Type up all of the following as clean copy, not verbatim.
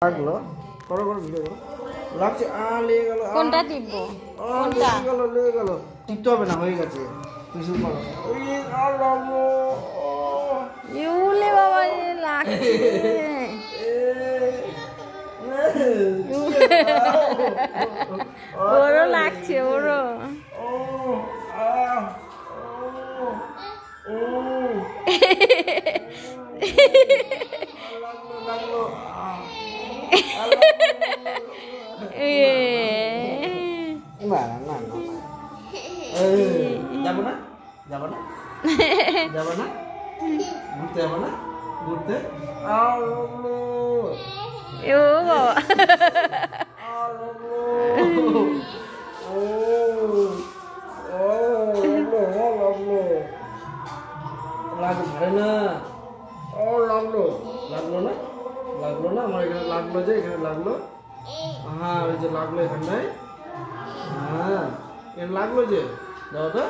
লাগলো করো করো ভিডিও করো লাগছে লেগে গেল কোনটা টিপবো কোনটা লেগে গেল টিপতে হবে না হয়ে গেছে তুই শুরু করো ইউলে বাবা লাগছে ওরও লাগছে ওরও যাবো না যাবো না যাবো না ঘুরতে যাবো না ঘুরতে ও বাবা লাগলো না লাগলো লাগলো না লাগলো না আমার এখানে লাগলো যে এখানে লাগলো হ্যাঁ ওই যে লাগলো এখানটায় হ্যাঁ এখানে লাগলো যে দাও তো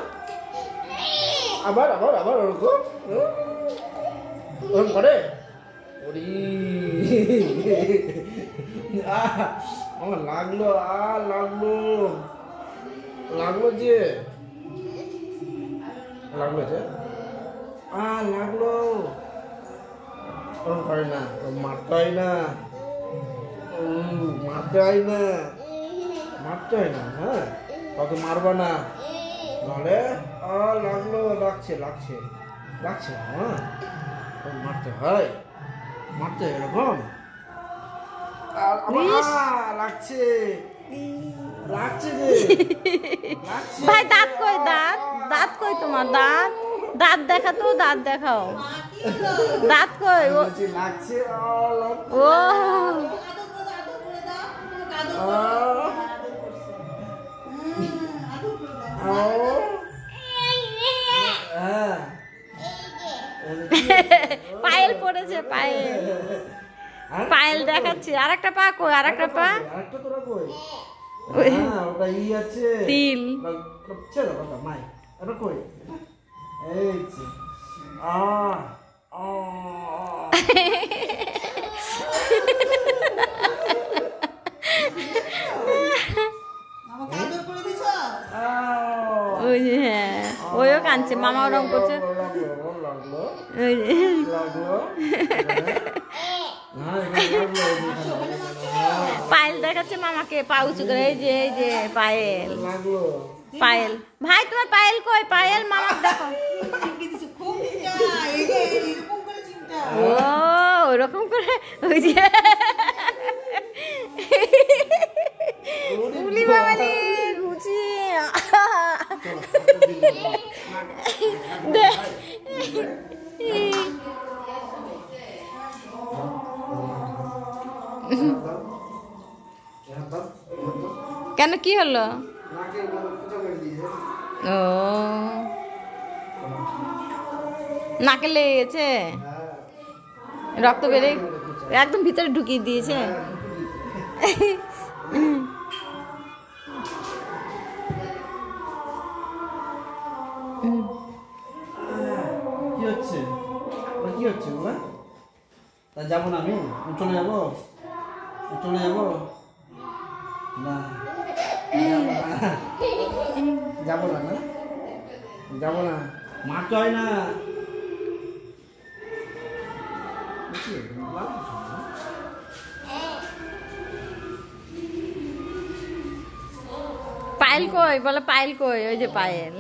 আবার আবার আবার ওরকম ওরকম করে ওরি আমার লাগলো লাগলো লাগলো যে লাগলো যে লাগলো ওরকম করে না মারতে হয় না মারতে হয় না মারতে হয় না হ্যাঁ কাউকে মারবা না নাহলে লাগলো লাগছে লাগছে লাগছে হ্যাঁ মারতে হয় মারতে এরকম লাগছে লাগছে যে ভাই দাঁত কই দাঁত দাঁত কই তোমার দাঁত দাঁত দেখা তো দাঁত দেখাও দাঁত কই লাগছে ও পায়েল পড়েছে পায়েল পায়েল দেখাচ্ছে আরেকটা পা কই আরেকটা পা আরেকটা তোরা কই ওটা ই আছে তিল চলো বাবা মাই এটা কই এই যে ওই যে হ্যাঁ ওইও কাঁদছে মামা ওরম করছে পায়েল দেখাচ্ছে মামাকে পা উঁচু করে এই যে পায়েল পায়েল ভাই তোমার পায়েল কই পায়েল মামা দেখো ও ওরকম করে ওই যে উলি বাবালি ঘুচি কেন কি হলো ও নাকে লেগে গেছে রক্ত বেড়ে একদম ভিতরে ঢুকিয়ে দিয়েছে কি হচ্ছে কি হচ্ছে তা যাবো না আমি চলে যাবো চলে যাবো না যাবো না না যাবো না মারতে হয় না পায়েল কই বলে পায়েল কই ওই যে পায়েল